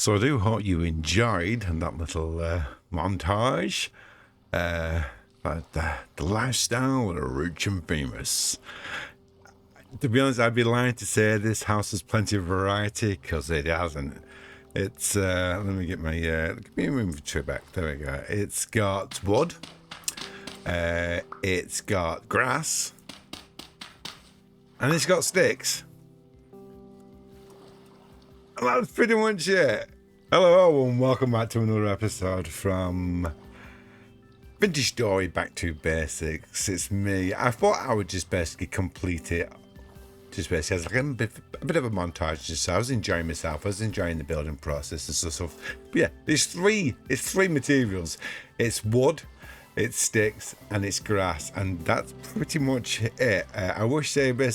So I do hope you enjoyed that little montage. About the lifestyle of the rich and famous. To be honest, I'd be lying to say this house has plenty of variety, because it hasn't. It's let me get my let me move to it back. There we go. It's got wood. It's got grass, and it's got sticks. And that's pretty much it. Hello and welcome back to another episode from Vintage Story Back to Basics. It's me. I thought I would just basically complete it. Just basically as like a bit of a montage. Just so I was enjoying myself. I was enjoying the building process and stuff. But yeah, it's three materials. It's wood, it's sticks, and it's grass, and that's pretty much it. I wish I could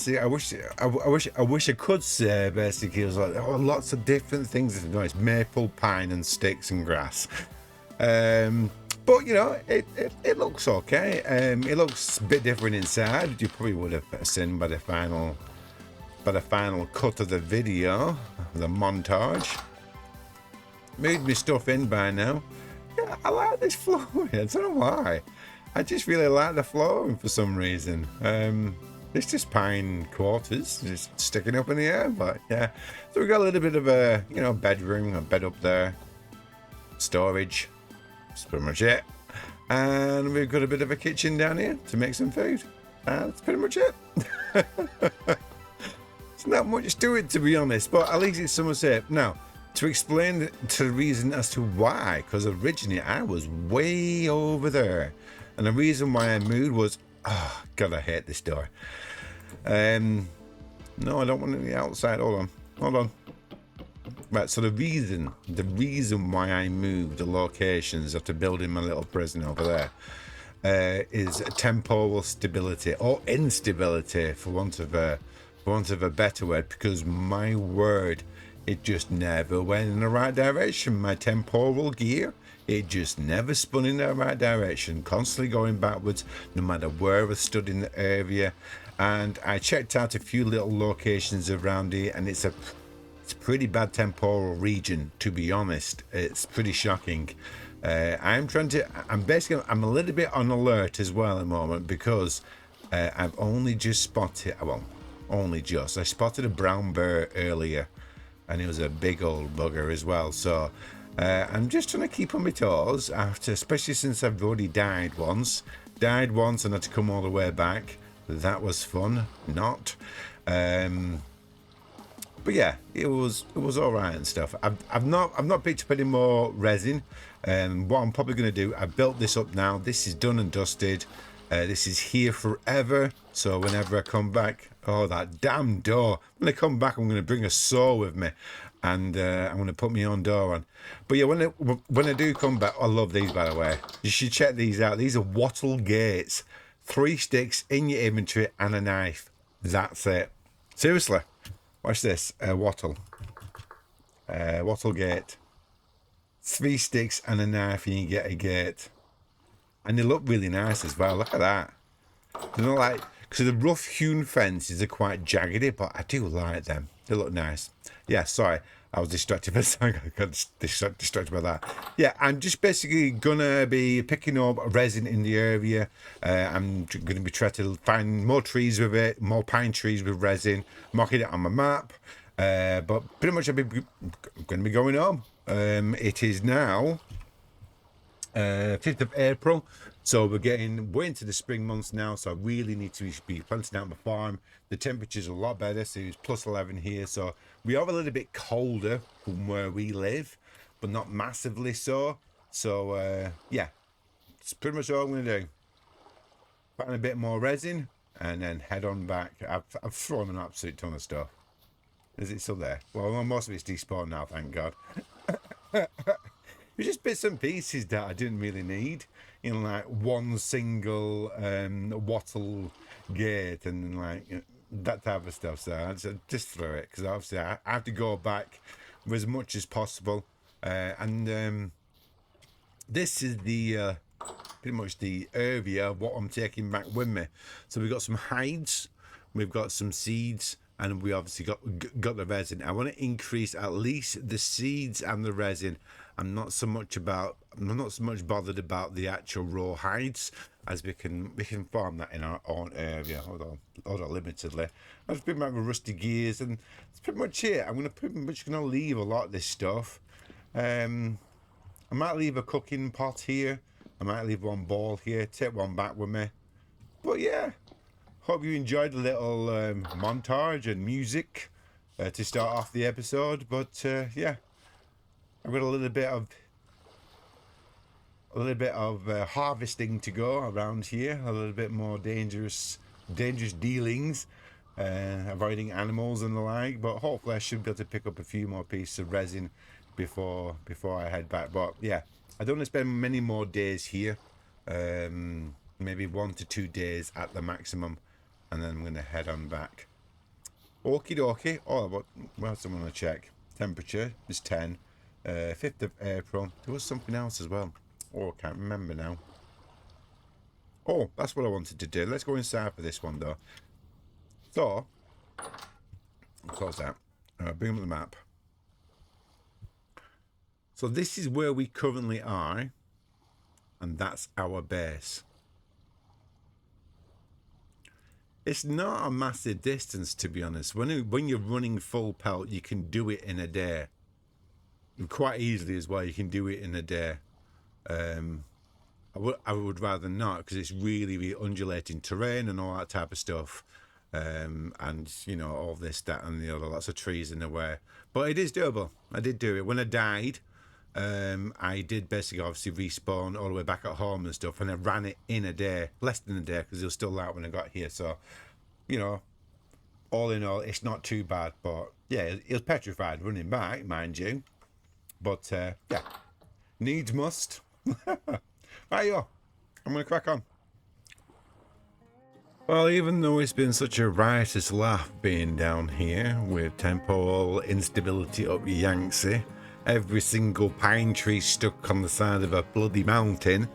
say basically it was like lots of different things. It's maple, pine, and sticks and grass. But you know, it looks okay. It looks a bit different inside. You probably would have seen by the final cut of the video, the montage. Moved my stuff in by now. Yeah, I like this flooring. I don't know why. I just really like the flooring for some reason. It's just pine quarters, just sticking up in the air. But yeah, so we got a little bit of a bedroom, a bed up there, storage. That's pretty much it. And we've got a bit of a kitchen down here to make some food. That's pretty much it. It's not much to it, to be honest, but at least it's somewhat safe. Now, to explain to the reason as to why, because originally I was way over there. And the reason why I moved was, oh, God, I hate this door. No, I don't want it on the outside. Hold on. Right, so the reason why I moved the locations after building my little prison over there is temporal stability or instability, for want of a better word, because my word, it just never went in the right direction. My temporal gear, it just never spun in the right direction, constantly going backwards, no matter where I stood in the area. And I checked out a few little locations around here, and it's a pretty bad temporal region, to be honest. It's pretty shocking. I'm a little bit on alert as well at the moment, because I've only just spotted, I spotted a brown bear earlier, and it was a big old bugger as well. So I'm just trying to keep on my toes after, especially since I've already died once and had to come all the way back. That was fun. Not. But yeah, it was all right and stuff. I've not picked up any more resin. What I'm probably going to do, I built this up now. This is done and dusted. This is here forever. So whenever I come back, oh, that damn door. When I come back, I'm going to bring a saw with me, and I'm going to put my own door on. But yeah, when I do come back, I love these, by the way. You should check these out. These are wattle gates. 3 sticks in your inventory and a knife. That's it. Seriously. Watch this. Wattle gate. 3 sticks and a knife and you get a gate. And they look really nice as well. Look at that. They're not like, because the rough hewn fences are quite jaggedy, but I do like them. They look nice. Yeah, sorry. I was distracted by something. I got distracted by that. Yeah, I'm just basically gonna be picking up resin in the area. I'm gonna be trying to find more trees with it, more pine trees with resin, marking it on my map. But pretty much I'm gonna be going home. It is now 5th of April, so we're getting way into the spring months now, so I really need to be planting out my farm. The temperature's a lot better, so it's plus 11 here, so we are a little bit colder from where we live, but not massively so. So yeah, it's pretty much all I'm going to do. Find a bit more resin and then head on back. I've thrown an absolute ton of stuff. Is it still there? Well, most of it's despawned now, thank God. It was just bits and pieces that I didn't really need. You know, like one single wattle gate and like, you know, that type of stuff. So I just throw it, because obviously I have to go back with as much as possible. And this is the pretty much the area of what I'm taking back with me. So we've got some hides, we've got some seeds, and we obviously got the resin. I want to increase at least the seeds and the resin. I'm not so much bothered about the actual raw hides, as we can farm that in our own area. Hold on, limitedly. I've just been back with rusty gears, and that's pretty much it. I'm pretty much gonna leave a lot of this stuff. I might leave a cooking pot here. I might leave one ball here. Take one back with me. But yeah, hope you enjoyed the little montage and music to start off the episode. But yeah, I've got a little bit of harvesting to go around here. A little bit more dangerous dealings, avoiding animals and the like. But hopefully I should be able to pick up a few more pieces of resin before I head back. But yeah, I don't want to spend many more days here. Maybe 1 to 2 days at the maximum, and then I'm going to head on back. Okie dokie. Oh, what else I want to check? Temperature is 10. 5th of April. There was something else as well. Oh, I can't remember now. Oh, that's what I wanted to do. Let's go inside for this one, though. So, close that. Bring up the map. So this is where we currently are, and that's our base. It's not a massive distance, to be honest. When you're running full pelt, you can do it in a day. And quite easily as well, you can do it in a day. I would rather not, because it's really, really undulating terrain and all that type of stuff. And, you know, all this, that, and the other, lots of trees in the way. But it is doable. I did do it. When I died, I did basically obviously respawn all the way back at home and stuff, and I ran it in a day, less than a day, because it was still light when I got here. So, you know, all in all, it's not too bad. But yeah, it was petrified running back, mind you. But yeah, needs must. Right, yo, I'm gonna crack on. Well, even though it's been such a riotous laugh being down here with temporal instability up Yangtze, every single pine tree stuck on the side of a bloody mountain,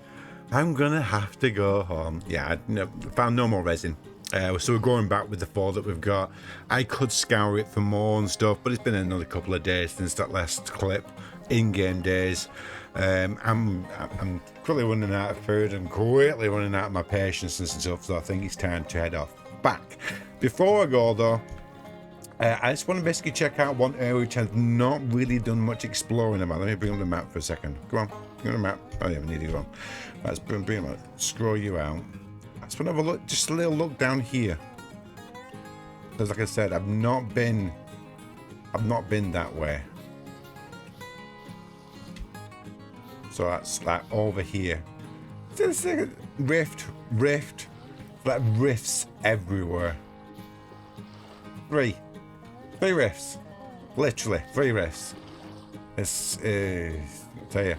I'm gonna have to go home. Yeah, I found no more resin. So we're going back with the 4 that we've got. I could scour it for more and stuff, but it's been another couple of days since that last clip, in-game days. I'm quickly running out of food and quickly running out of my patience and stuff, so I think it's time to head off back. Before I go though, I just want to basically check out one area which I've not really done much exploring about. Let me bring up the map for a second. Go on, bring up the map. Oh yeah, we need to go on. Let's bring it up. Scroll you out. I just want to have a look, just a little look down here. Because like I said, I've not been that way. So that's like over here. Just like a rift, like rifts everywhere. Three rifts, literally 3 rifts. It's I'll tell you,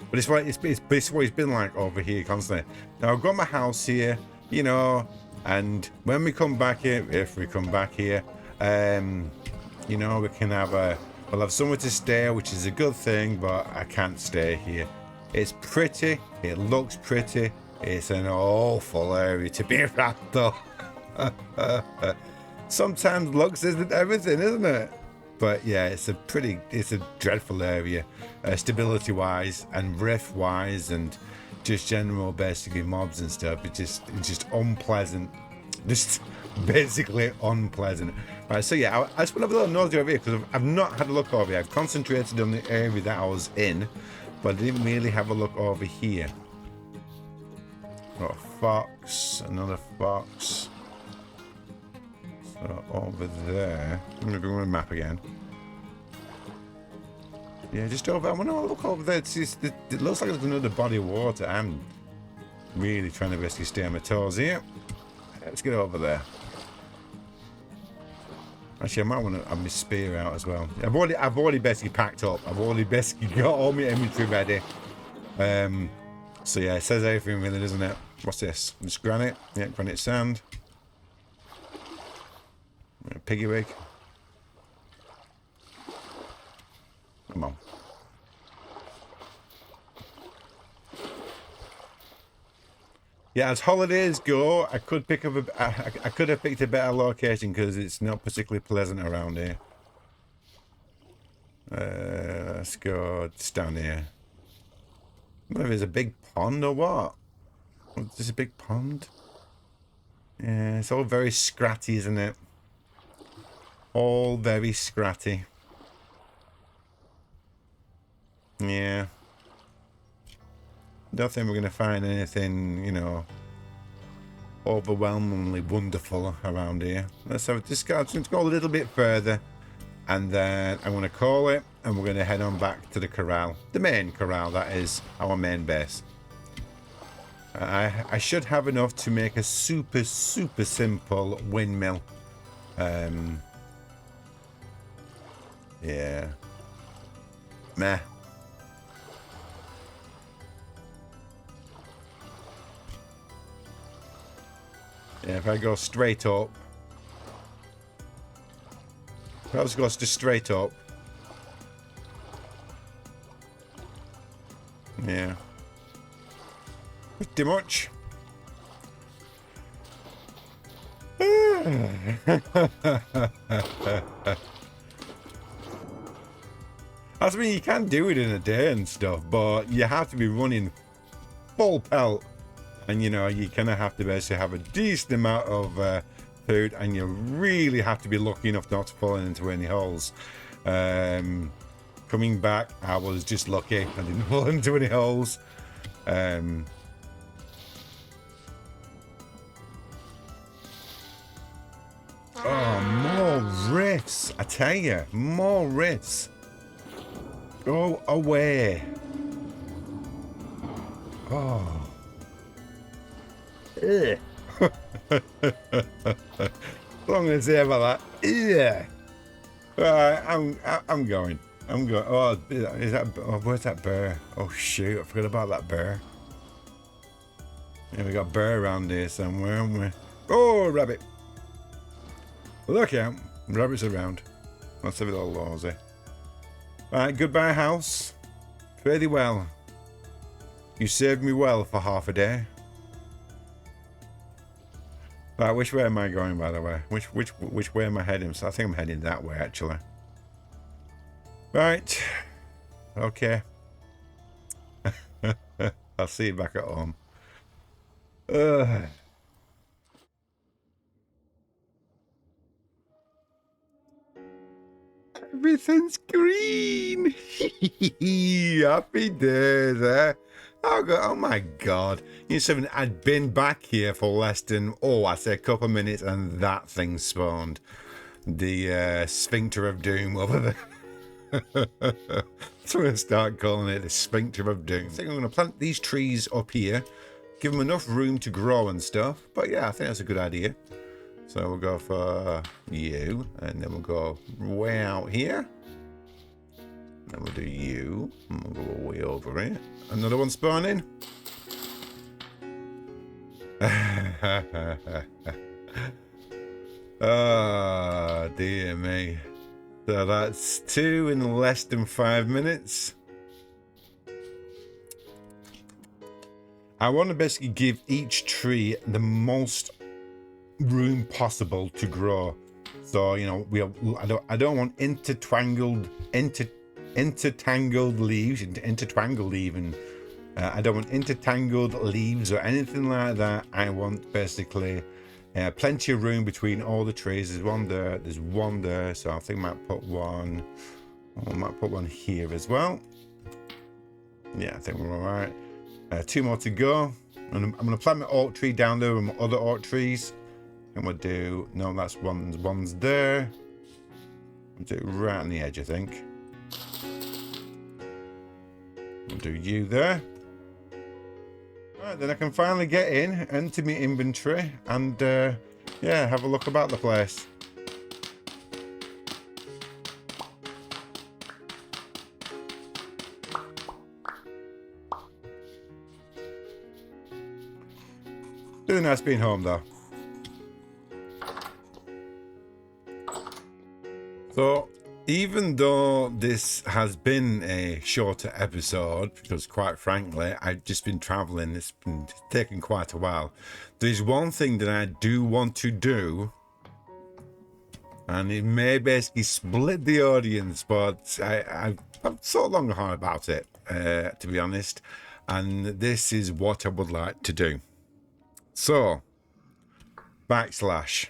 but it's what it's been like over here constantly. Now I've got my house here, you know, and when we come back here, if we come back here, you know, we can have we'll have somewhere to stay, which is a good thing, but I can't stay here. It's pretty, it looks pretty, it's an awful area to be at though. Sometimes looks isn't everything, isn't it? But yeah, it's a dreadful area, stability wise and rift wise, and just general basically mobs and stuff. It's just unpleasant, just basically unpleasant. Right, so yeah, I just want to have a little nosy over here because I've not had a look over here. I've concentrated on the area that I was in, but I didn't really have a look over here. Got a fox, another fox. So over there, I'm going to bring my map again. Yeah, just over. I want to look over there. It looks like there's another body of water. I'm really trying to basically stay on my toes here. Let's get over there. Actually, I might want to have my spear out as well. I've already basically packed up. I've already basically got all my inventory ready. So yeah, it says everything really, doesn't it? What's this? Just granite. Yeah, granite sand. Piggy wig. Come on. Yeah, as holidays go, I could pick up I could have picked a better location because it's not particularly pleasant around here. Let's go just down here. I don't know if there's a big pond or what. Is this a big pond? Yeah, it's all very scratty, isn't it? All very scratty. Yeah. Don't think we're going to find anything, you know, overwhelmingly wonderful around here. Let's have just go a little bit further, and then I'm going to call it, and we're going to head on back to the corral. The main corral, that is, our main base. I should have enough to make a super simple windmill. Yeah. Meh. Yeah, if I go straight up. If I just go just straight up. Yeah. Pretty much. I mean, you can do it in a day and stuff, but you have to be running full pelt. And, you know, you kind of have to basically have a decent amount of food, and you really have to be lucky enough not to fall into any holes. Coming back, I was just lucky. I didn't fall into any holes. Oh, more rifts. I tell you, more rifts. Go away. Oh. Ugh. As long as they have that. Yeah. I'm going. I'm going. Oh, is that? Oh, where's that bear? Oh shoot! I forgot about that bear. Yeah, we got a bear around here somewhere, haven't we? Oh, rabbit! Look out! Rabbits around. Let's have it all lousy. Right, goodbye, house. Fare thee well. You served me well for half a day. Right, which way am I going, by the way? Which way am I heading? So I think I'm heading that way, actually. Right. Okay. I'll see you back at home. Everything's green. Happy days, eh? Oh my God. You know, I'd been back here for less than, I say a couple of minutes, and that thing spawned. The sphincter of doom over there. So I'm going to start calling it the sphincter of doom. I think I'm going to plant these trees up here, give them enough room to grow and stuff. But yeah, I think that's a good idea. So we'll go for you, and then we'll go way out here. Then we'll do you, and we'll go way over here. Another one spawning. Oh, dear me. So that's 2 in less than 5 minutes. I want to basically give each tree the most room possible to grow. So, you know, I don't want intertangled leaves, intertangled even. I don't want intertangled leaves or anything like that. I want basically plenty of room between all the trees. There's one there, so I think I might put one. I might put one here as well. Yeah, I think we're all right. 2 more to go, and I'm going to plant my oak tree down there with my other oak trees. And we'll do, no, that's one's there. We'll do it right on the edge, I think. We'll do you there. Right, then I can finally get into my inventory and yeah, have a look about the place. Really nice being home though. So, even though this has been a shorter episode, because quite frankly, I've just been traveling, it's been taking quite a while, there's one thing that I do want to do, and it may basically split the audience, but I've thought long and hard about it, to be honest, and this is what I would like to do. So, backslash.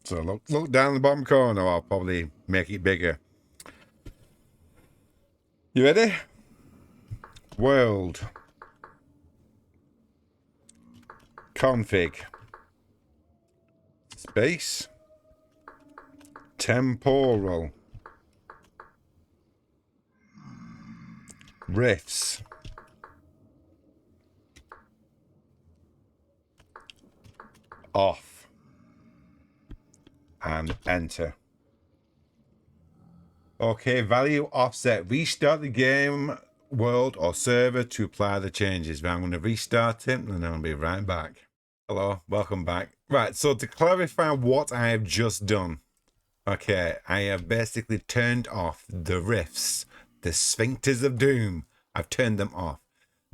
So look down the bottom corner. I'll probably make it bigger. You ready? World. Config. Space. Temporal. Riffs. Off. And enter. Okay, value offset. Restart the game, world, or server to apply the changes. But I'm going to restart it, and I'll be right back. Hello, welcome back. Right, so to clarify what I have just done. Okay, I have basically turned off the riffs, the sphincters of doom. I've turned them off.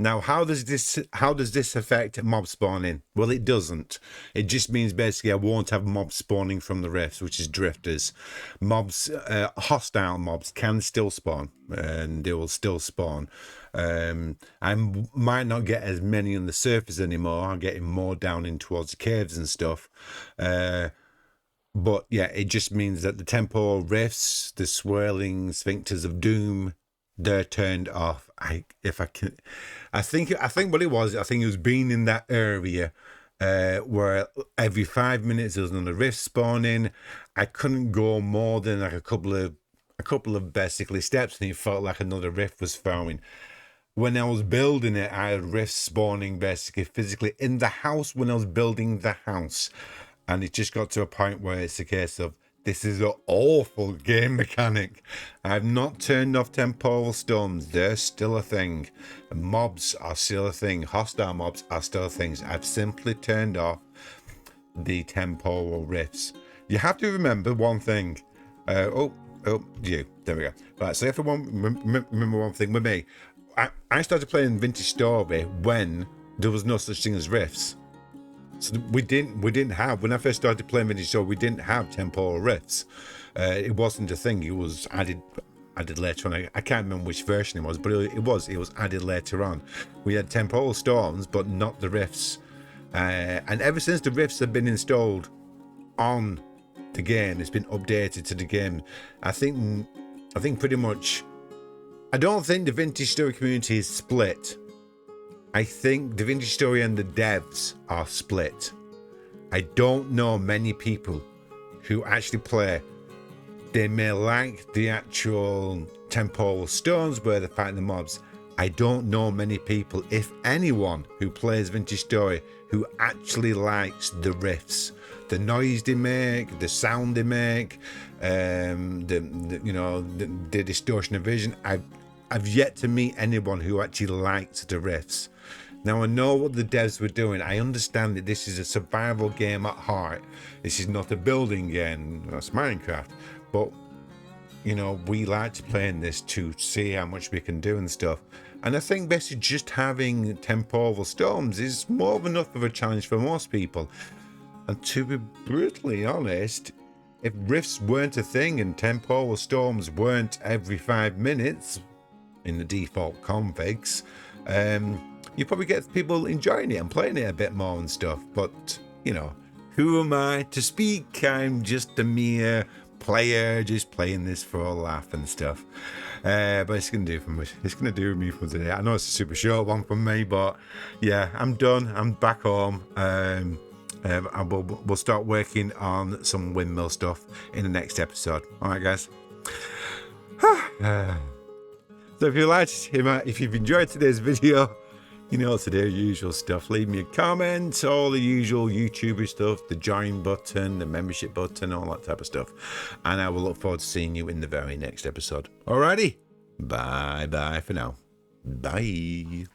Now, how does this affect mob spawning? Well, it doesn't. It just means basically I won't have mobs spawning from the rifts, which is drifters. Mobs, hostile mobs can still spawn, and they will still spawn. I might not get as many on the surface anymore. I'm getting more down in towards the caves and stuff. But yeah, it just means that the temporal rifts, the swirling sphincters of doom, they're turned off. I think what it was, I think it was being in that area where every 5 minutes there was another rift spawning. I couldn't go more than like a couple of basically steps, and it felt like another rift was forming. When I was building it, I had rifts spawning basically physically in the house when I was building the house. And it just got to a point where it's a case of, this is an awful game mechanic. I've not turned off temporal storms. They're still a thing. Mobs are still a thing. Hostile mobs are still things. I've simply turned off the temporal rifts. You have to remember one thing. There we go. Right, so you have to remember one thing with me. I started playing Vintage Story when there was no such thing as rifts. So we didn't have, when I first started playing Vintage Story, we didn't have temporal rifts. It wasn't a thing. It was added later on. I can't remember which version it was, but it was added later on. We had temporal storms, but not the rifts. And ever since the rifts have been installed on the game, it's been updated to the game. I think pretty much. I don't think the Vintage Story community is split. I think the Vintage Story and the devs are split. I don't know many people who actually play. They may like the actual temporal stones where they're fighting the mobs. I don't know many people, if anyone, who plays Vintage Story who actually likes the riffs, the noise they make, the sound they make, the distortion of vision. I've yet to meet anyone who actually liked the riffs. Now, I know what the devs were doing. I understand that this is a survival game at heart. This is not a building game. That's Minecraft. But, we like to play in this to see how much we can do and stuff. And I think basically just having temporal storms is more than enough of a challenge for most people. And to be brutally honest, if rifts weren't a thing and temporal storms weren't every 5 minutes in the default configs, you probably get people enjoying it and playing it a bit more and stuff. But, who am I to speak? I'm just a mere player, just playing this for a laugh and stuff. But it's gonna do me for today. I know it's a super short one from me, but yeah, I'm done. I'm back home. We'll start working on some windmill stuff in the next episode. All right, guys. So if you've enjoyed today's video, today's usual stuff. Leave me a comment, all the usual YouTuber stuff, the join button, the membership button, all that type of stuff. And I will look forward to seeing you in the very next episode. Alrighty, bye for now. Bye.